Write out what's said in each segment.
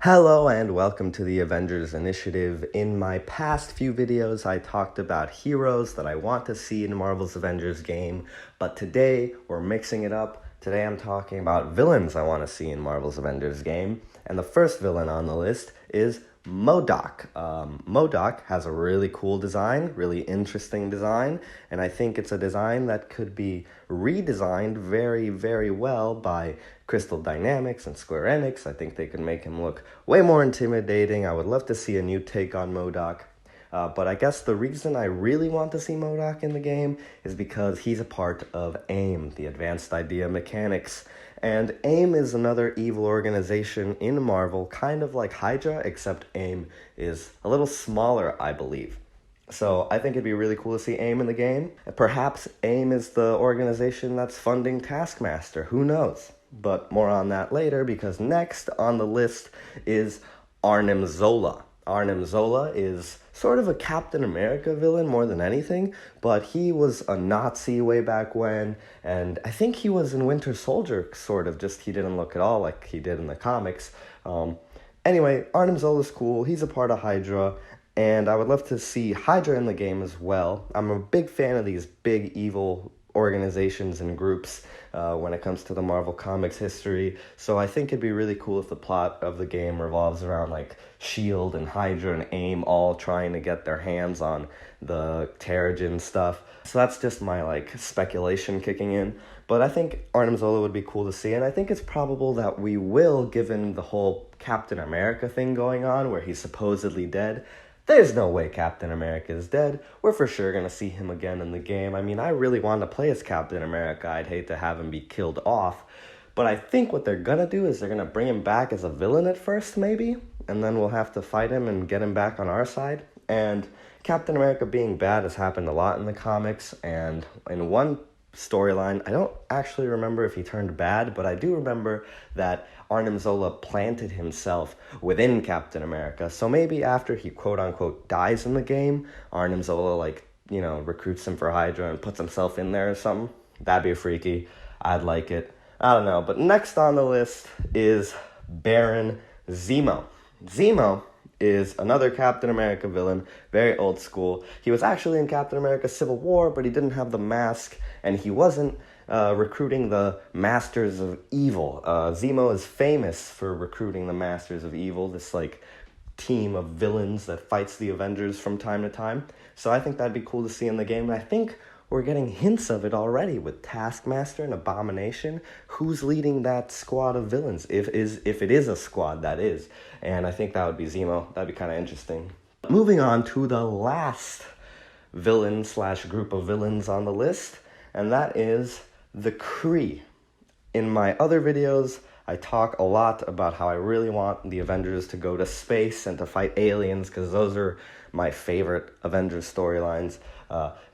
Hello and welcome to the Avengers Initiative. In my past few videos, I talked about heroes that I want to see in Marvel's Avengers game, but today we're mixing it up. Today I'm talking about villains I want to see in Marvel's Avengers game, and the first villain on the list is MODOK. MODOK has a really cool design, really interesting design, and I think it's a design that could be redesigned very, very well by Crystal Dynamics and Square Enix. I think they could make him look way more intimidating. I would love to see a new take on MODOK. But I guess the reason I really want to see MODOK in the game is because he's a part of AIM, the Advanced Idea Mechanics. And AIM is another evil organization in Marvel, kind of like HYDRA, except AIM is a little smaller, I believe. So I think it'd be really cool to see AIM in the game. Perhaps AIM is the organization that's funding Taskmaster, who knows? But more on that later, because next on the list is Arnim Zola. Arnim Zola is sort of a Captain America villain more than anything, but he was a Nazi way back when, and I think he was in Winter Soldier, sort of, just he didn't look at all like he did in the comics. Anyway, Arnim Zola's cool, he's a part of HYDRA, and I would love to see HYDRA in the game as well. I'm a big fan of these big evil organizations and groups when it comes to the Marvel Comics history, so I think it'd be really cool if the plot of the game revolves around like S.H.I.E.L.D. and HYDRA and AIM all trying to get their hands on the Terrigen stuff. So that's just my speculation kicking in, but I think Arnim Zola would be cool to see, and I think it's probable that we will, given the whole Captain America thing going on where he's supposedly dead. There's no way Captain America is dead. We're for sure going to see him again in the game. I mean, I really want to play as Captain America. I'd hate to have him be killed off. But I think what they're going to do is they're going to bring him back as a villain at first, maybe. And then we'll have to fight him and get him back on our side. And Captain America being bad has happened a lot in the comics. And in one storyline, I don't actually remember if he turned bad, but I do remember that Arnim Zola planted himself within Captain America. So maybe after he quote-unquote dies in the game, Arnim Zola, recruits him for HYDRA and puts himself in there or something. That'd be freaky. I'd like it. I don't know. But next on the list is Baron Zemo. Zemo is another Captain America villain, very old school. He was actually in Captain America Civil War, but he didn't have the mask, and he wasn't recruiting the Masters of Evil. Zemo is famous for recruiting the Masters of Evil, this team of villains that fights the Avengers from time to time. So I think that'd be cool to see in the game, and I think we're getting hints of it already with Taskmaster and Abomination. Who's leading that squad of villains? If it is a squad, that is. And I think that would be Zemo. That'd be kind of interesting. Moving on to the last villain/group of villains on the list, and that is the KREE. In my other videos, I talk a lot about how I really want the Avengers to go to space and to fight aliens, because those are my favorite Avengers storylines.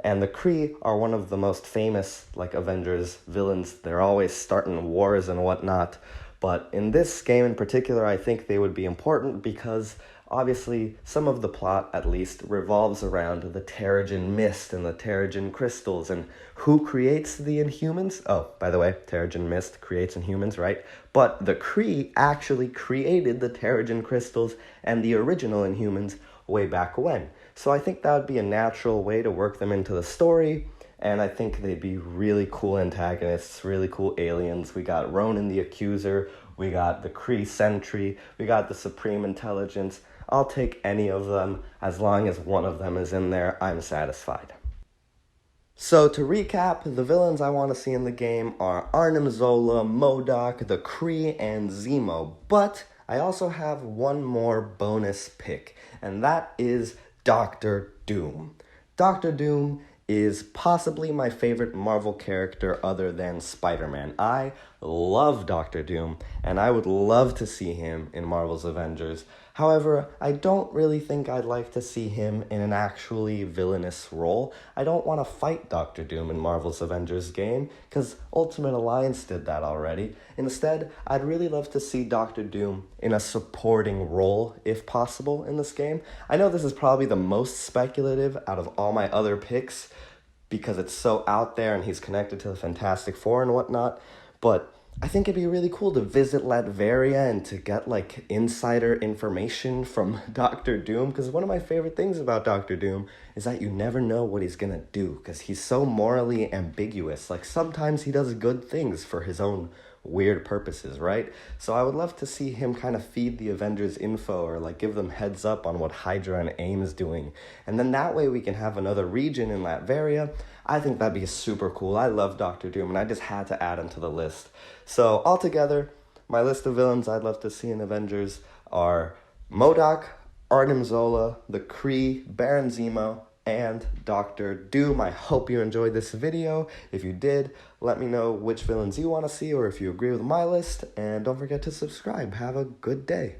And the KREE are one of the most famous Avengers villains. They're always starting wars and whatnot. But in this game in particular, I think they would be important because obviously some of the plot, at least, revolves around the Terrigen mist and the Terrigen crystals. And who creates the Inhumans? Oh, by the way, Terrigen mist creates Inhumans, right? But the KREE actually created the Terrigen crystals and the original Inhumans way back when. So I think that would be a natural way to work them into the story, and I think they'd be really cool antagonists, really cool aliens. We got Ronan the Accuser, we got the KREE Sentry, we got the Supreme Intelligence. I'll take any of them. As long as one of them is in there, I'm satisfied. So to recap, the villains I want to see in the game are Arnim Zola, MODOK, the KREE, and Zemo. But I also have one more bonus pick, and that is Dr. Doom. Dr. Doom is possibly my favorite Marvel character other than Spider-Man. I love Dr. Doom, and I would love to see him in Marvel's Avengers. However, I don't really think I'd like to see him in an actually villainous role. I don't want to fight Dr. Doom in Marvel's Avengers game, because Ultimate Alliance did that already. Instead, I'd really love to see Dr. Doom in a supporting role, if possible, in this game. I know this is probably the most speculative out of all my other picks, because it's so out there and he's connected to the Fantastic Four and whatnot, but I think it'd be really cool to visit Latveria and to get like insider information from Doctor Doom, because one of my favorite things about Doctor Doom is that you never know what he's gonna do because he's so morally ambiguous. Like sometimes he does good things for his own weird purposes, right? So I would love to see him kind of feed the Avengers info or like give them heads up on what HYDRA and AIM is doing. And then that way we can have another region in Latveria. I think that'd be super cool. I love Doctor Doom and I just had to add him to the list. So altogether, my list of villains I'd love to see in Avengers are MODOK, Arnim Zola, the KREE, Baron Zemo, and Doctor Doom. I hope you enjoyed this video. If you did, let me know which villains you want to see or if you agree with my list. And don't forget to subscribe. Have a good day.